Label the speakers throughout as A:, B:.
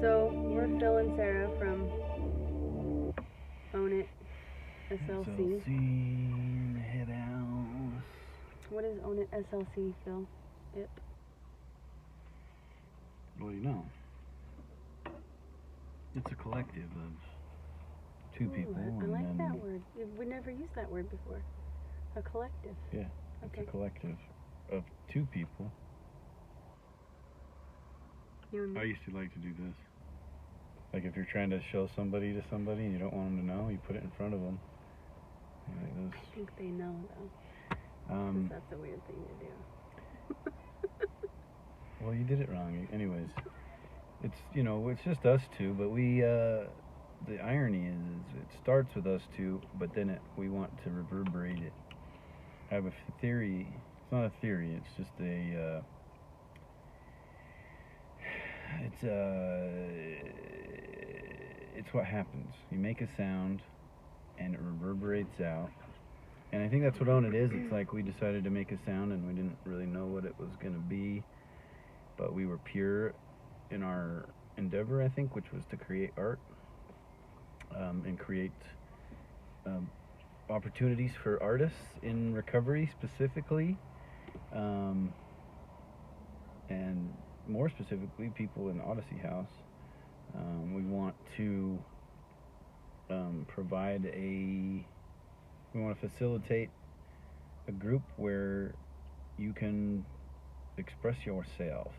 A: So we're Phil and Sarah from Own It SLC.
B: SLC Head House.
A: What is Own It SLC, Phil? Yep.
B: Well, you know, it's a collective of two people.
A: I like that word. We never used that word before. A collective.
B: Yeah, it's a collective of two people.
A: You and me?
B: I used to like to do this. Like if you're trying to show somebody to somebody and you don't want them to know, you put it in front of them. Like this.
A: I think they know though. 'Cause that's a weird thing to do.
B: Well, you did it wrong. Anyways, it's it's just us two, but we the irony is it starts with us two, but then we want to reverberate it. I have a theory. It's not a theory. It's just a. It's what happens. You make a sound, and it reverberates out. And I think that's what Own It is. It's like we decided to make a sound, and we didn't really know what it was gonna be, but we were pure in our endeavor, I think, which was to create art and create opportunities for artists in recovery specifically, and more specifically people in Odyssey House. We want to we want to facilitate a group where you can express yourself,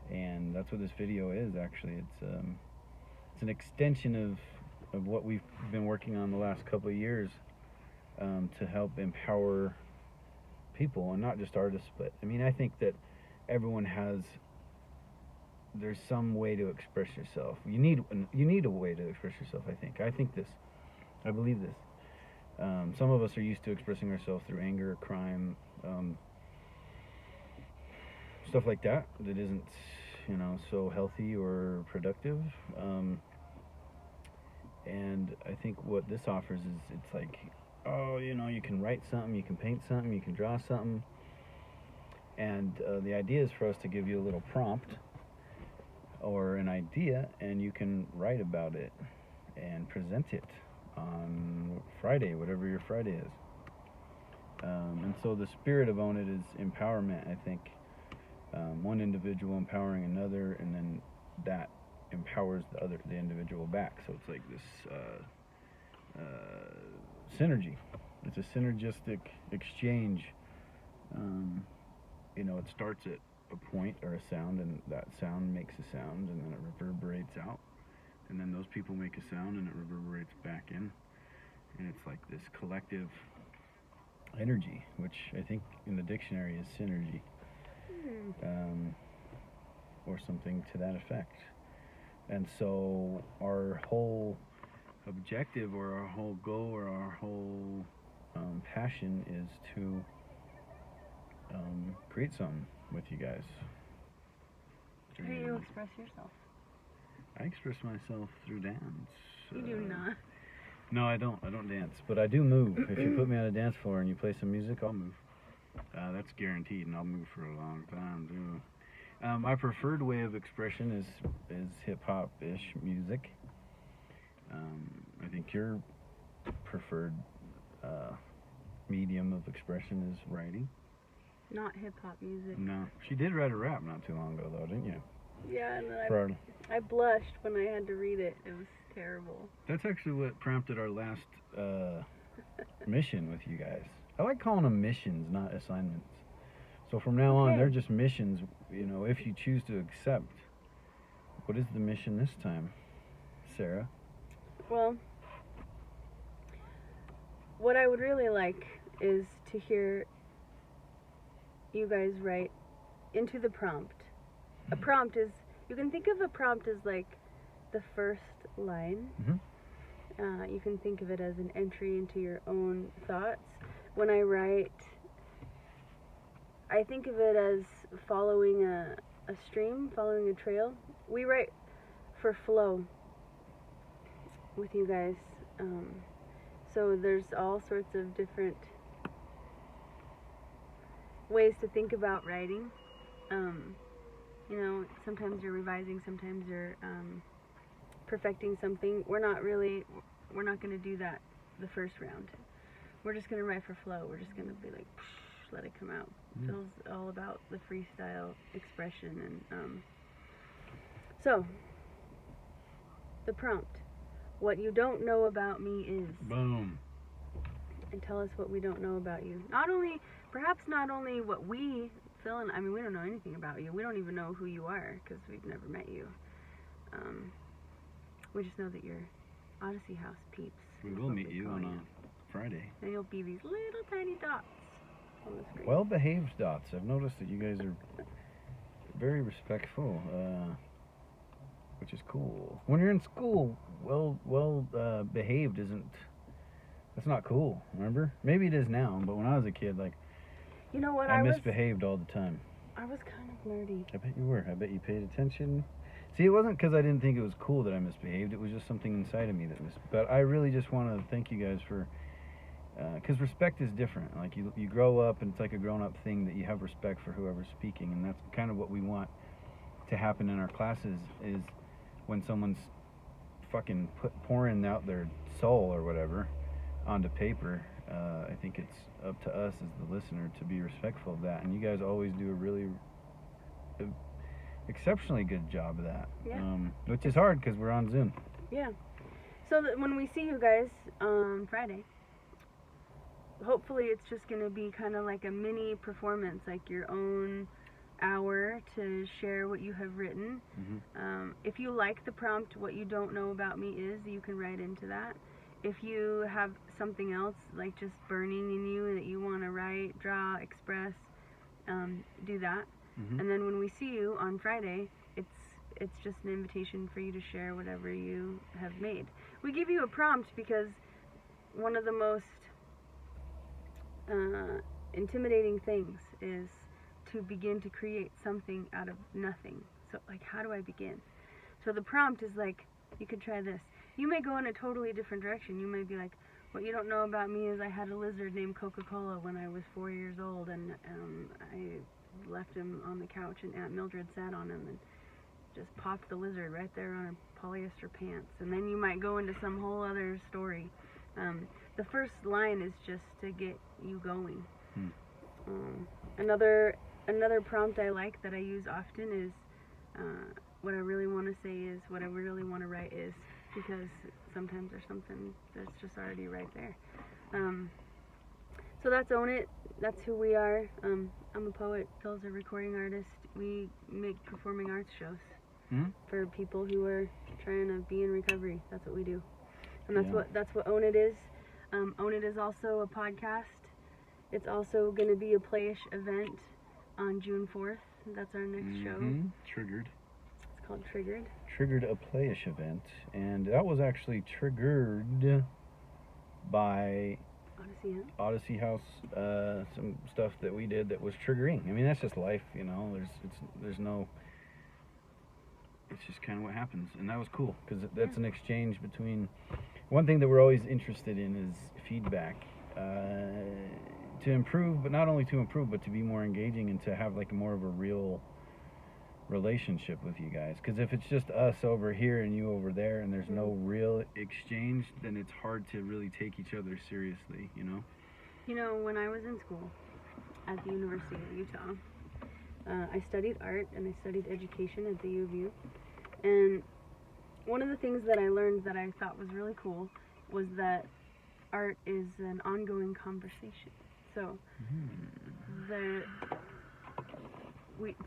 B: and that's what this video is. Actually, it's an extension of what we've been working on the last couple of years to help empower people, and not just artists, but I mean, I think that everyone there's some way to express yourself. You need a way to express yourself. I believe this. Some of us are used to expressing ourselves through anger, crime, stuff like that isn't so healthy or productive. And I think what this offers is it's like, you can write something, you can paint something, you can draw something, and the idea is for us to give you a little prompt or an idea, and you can write about it and present it on Friday, whatever your Friday is. And so the spirit of Own It is empowerment, I think. One individual empowering another, and then that empowers the individual back. So it's like this synergy. It's a synergistic exchange. It starts at a point or a sound, and that sound makes a sound, and then it reverberates out, and then those people make a sound, and it reverberates back in, and it's like this collective energy, which I think in the dictionary is synergy, or something to that effect. And so our whole objective, or our whole goal, or our whole passion is to create something with you guys.
A: How do you express yourself?
B: I express myself through dance.
A: You do not.
B: No, I don't dance, but I do move. If you put me on a dance floor and you play some music, I'll move. That's guaranteed, and I'll move for a long time too. My preferred way of expression is hip-hop-ish music. I think your preferred medium of expression is writing.
A: Not hip-hop music.
B: No. She did write a rap not too long ago, though, didn't you?
A: Yeah, and I blushed when I had to read it. It was terrible.
B: That's actually what prompted our last mission with you guys. I like calling them missions, not assignments. So from now on, they're just missions, if you choose to accept. What is the mission this time, Sarah?
A: Well, what I would really like is to hear you guys write into the prompt. A prompt is, you can think of a prompt as like the first line. You can think of it as an entry into your own thoughts. When I write, I think of it as following a stream, following a trail. We write for flow with you guys. So there's all sorts of different ways to think about writing. You know, sometimes you're revising, sometimes you're perfecting something. We're not going to do that the first round. We're just going to write for flow. We're just going to be like, let it come out. Phil's all about the freestyle expression. And so, the prompt. What you don't know about me is.
B: Boom.
A: And tell us what we don't know about you. Perhaps not only what we, Phil and I mean, we don't know anything about you. We don't even know who you are because we've never met you. We just know that you're Odyssey House peeps.
B: We will meet you on a Friday.
A: And you'll be these little tiny dots on the screen.
B: Well-behaved dots. I've noticed that you guys are very respectful, which is cool. When you're in school, behaved isn't. That's not cool. Remember? Maybe it is now, but when I was a kid, like,
A: you know what?
B: I misbehaved all the time.
A: I was kind of nerdy.
B: I bet you were. I bet you paid attention. See, it wasn't because I didn't think it was cool that I misbehaved. It was just something inside of me that But I really just want to thank you guys for, because respect is different. Like you grow up and it's like a grown-up thing that you have respect for whoever's speaking, and that's kind of what we want to happen in our classes. Is when someone's fucking pouring out their soul or whatever onto paper. I think it's up to us as the listener to be respectful of that, and you guys always do a really exceptionally good job of that.
A: Yeah.
B: Which is hard because we're on Zoom.
A: Yeah. So that when we see you guys on Friday, hopefully it's just going to be kind of like a mini performance, like your own hour to share what you have written.
B: Mm-hmm.
A: If you like the prompt, what you don't know about me is, you can write into that. If you have something else like just burning in you that you want to write, draw, express, do that.
B: Mm-hmm.
A: And then when we see you on Friday, it's just an invitation for you to share whatever you have made. We give you a prompt because one of the most intimidating things is to begin to create something out of nothing. So, like, how do I begin? So the prompt is like, you could try this. You may go in a totally different direction. You may be like, what you don't know about me is I had a lizard named Coca-Cola when I was 4 years old, and I left him on the couch, and Aunt Mildred sat on him and just popped the lizard right there on her polyester pants. And then you might go into some whole other story. The first line is just to get you going. Another prompt I like that I use often is what I really want to say is what I really want to write is, because sometimes there's something that's just already right there. So that's Own It. That's who we are. I'm a poet. Phil's a recording artist. We make performing arts shows for people who are trying to be in recovery. That's what we do, and that's what Own It is. Own It is also a podcast. It's also going to be a playish event on June 4th. That's our next show.
B: Triggered.
A: It's called Triggered.
B: Triggered, a playish event, and that was actually triggered by Odyssey House. Some stuff that we did that was triggering. I mean, that's just life, you know. There's no. It's just kind of what happens, and that was cool because that's an exchange between. One thing that we're always interested in is feedback, to improve, but not only to improve, but to be more engaging and to have like more of a real relationship with you guys. Because if it's just us over here and you over there and there's no real exchange, then it's hard to really take each other seriously, you know?
A: You know, when I was in school at the University of Utah, I studied art and I studied education at the U of U. And one of the things that I learned that I thought was really cool was that art is an ongoing conversation. So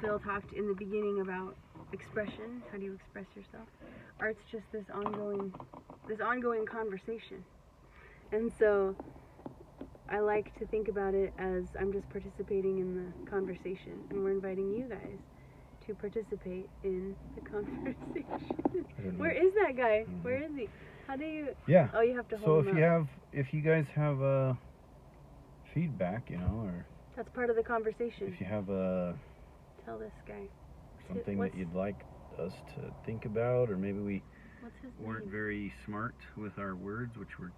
A: Phil talked in the beginning about expression. How do you express yourself? Art's just this ongoing conversation. And so I like to think about it as I'm just participating in the conversation, and we're inviting you guys to participate in the conversation. Where is that guy? Where is he? How do you?
B: Yeah.
A: Oh, you have to hold him up.
B: If you guys have feedback, you know, or
A: that's part of the conversation.
B: if you have
A: tell this guy
B: something that you'd like us to think about, or maybe we weren't very smart with our words, which were.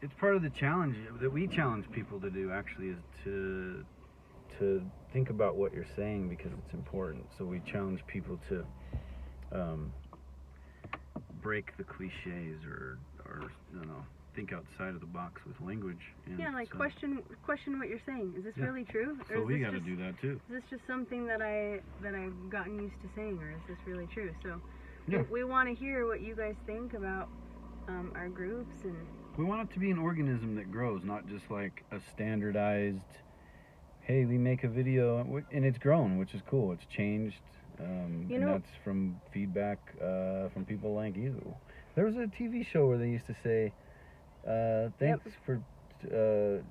B: It's part of the challenge that we challenge people to do. Actually, is to think about what you're saying because it's important. So we challenge people to break the cliches or think outside of the box with language. And
A: yeah, like question what you're saying. Is this
B: Yeah.
A: really true? Or
B: So
A: is
B: we
A: this
B: got to
A: just-
B: do that too.
A: Is this just something that I've gotten used to saying, or is this really true? So
B: Yeah.
A: we want to hear what you guys think about our groups, and
B: We want it to be an organism that grows, not just like a standardized, hey, we make a video, and it's grown, which is cool. It's changed, and that's from feedback from people like you. There was a TV show where they used to say, thanks for to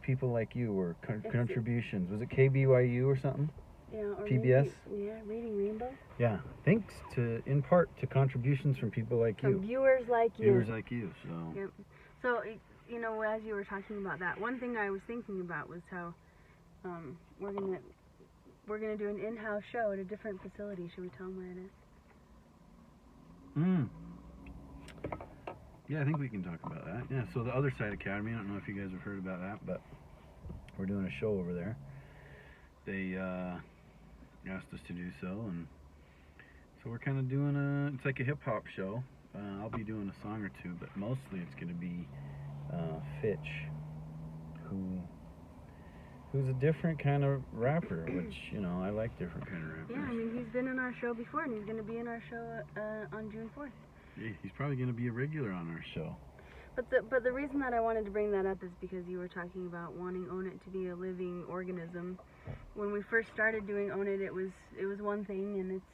B: people like you, or contributions. Was it KBYU or something?
A: yeah, or
B: PBS?
A: maybe, Reading Rainbow.
B: Yeah, thanks in part to contributions from people like
A: From
B: you.
A: viewers like you.
B: Viewers like you, so.
A: Yep. So, as you were talking about that, one thing I was thinking about was how we're gonna do an in-house show at a different facility. Should we tell them where it is?
B: Yeah, I think we can talk about that. Yeah, so the Other Side Academy, I don't know if you guys have heard about that, but we're doing a show over there. They asked us to do so, and so we're kind of doing it's like a hip-hop show. I'll be doing a song or two, but mostly it's going to be Fitch, who's a different kind of rapper, which, I like different kind of rappers.
A: Yeah, I mean, he's been in our show before, and he's going to be in our show on June 4th.
B: Yeah, he's probably going to be a regular on our show.
A: But the reason that I wanted to bring that up is because you were talking about wanting Own It to be a living organism. When we first started doing Own It, it was one thing, and it's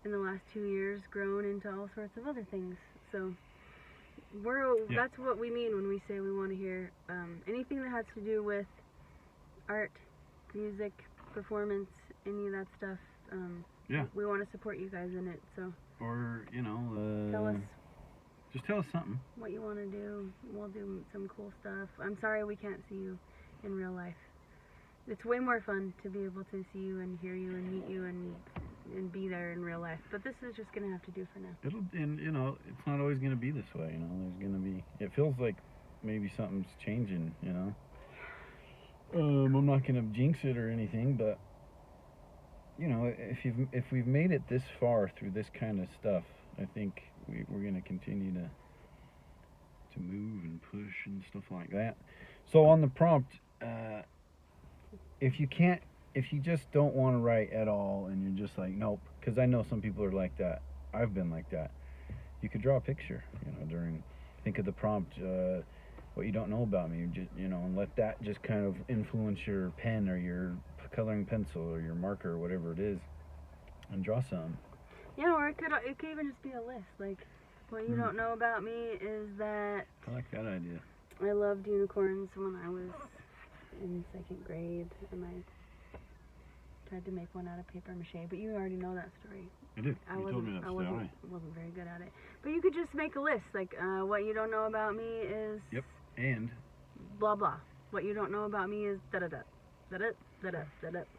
A: in the last 2 years grown into all sorts of other things. So that's what we mean when we say we want to hear anything that has to do with art, music, performance, any of that stuff. We want to support you guys in it. So.
B: Or
A: tell us.
B: Just tell us something.
A: What you want to do. We'll do some cool stuff. I'm sorry we can't see you in real life. It's way more fun to be able to see you and hear you and meet you and be there in real life. But this is just gonna have to do for now.
B: It's not always gonna be this way. There's gonna be. It feels like maybe something's changing. I'm not gonna jinx it or anything, but if we've made it this far through this kind of stuff, I think we're gonna continue to move and push and stuff like that. So on the prompt, if you just don't want to write at all and you're just like, nope, because I know some people are like that. I've been like that. You could draw a picture, think of the prompt, what you don't know about me, and let that just kind of influence your pen or your coloring pencil or your marker or whatever it is, and draw some.
A: Yeah, or it could even just be a list. Like, what you don't know about me is that
B: I like that idea.
A: I loved unicorns when I was in 2nd grade, and I tried to make one out of paper mache. But you already know that story.
B: I do. You told me that story.
A: I wasn't very good at it. But you could just make a list, like what you don't know about me is.
B: Yep. And.
A: Blah blah. What you don't know about me is da da da. Da-da,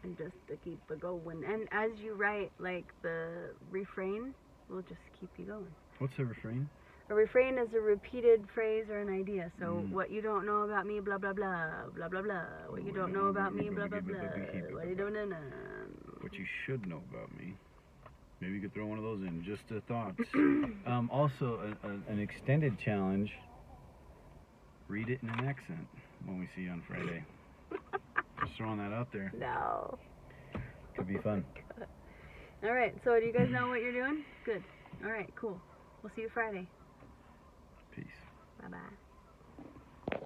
A: and just to keep it going. And as you write, like, the refrain will just keep you going.
B: What's a refrain?
A: A refrain is a repeated phrase or an idea. So, what you don't know about me, blah, blah, blah, blah, blah, blah. What you don't know about me, blah, blah, blah. What you don't know.
B: What you should know about me. Maybe you could throw one of those in. Just a thought. Also, an extended challenge. Read it in an accent when we see you on Friday. Just throwing that out there.
A: No.
B: Could be fun.
A: All right. So do you guys know what you're doing? Good. All right. Cool. We'll see you Friday.
B: Peace.
A: Bye-bye.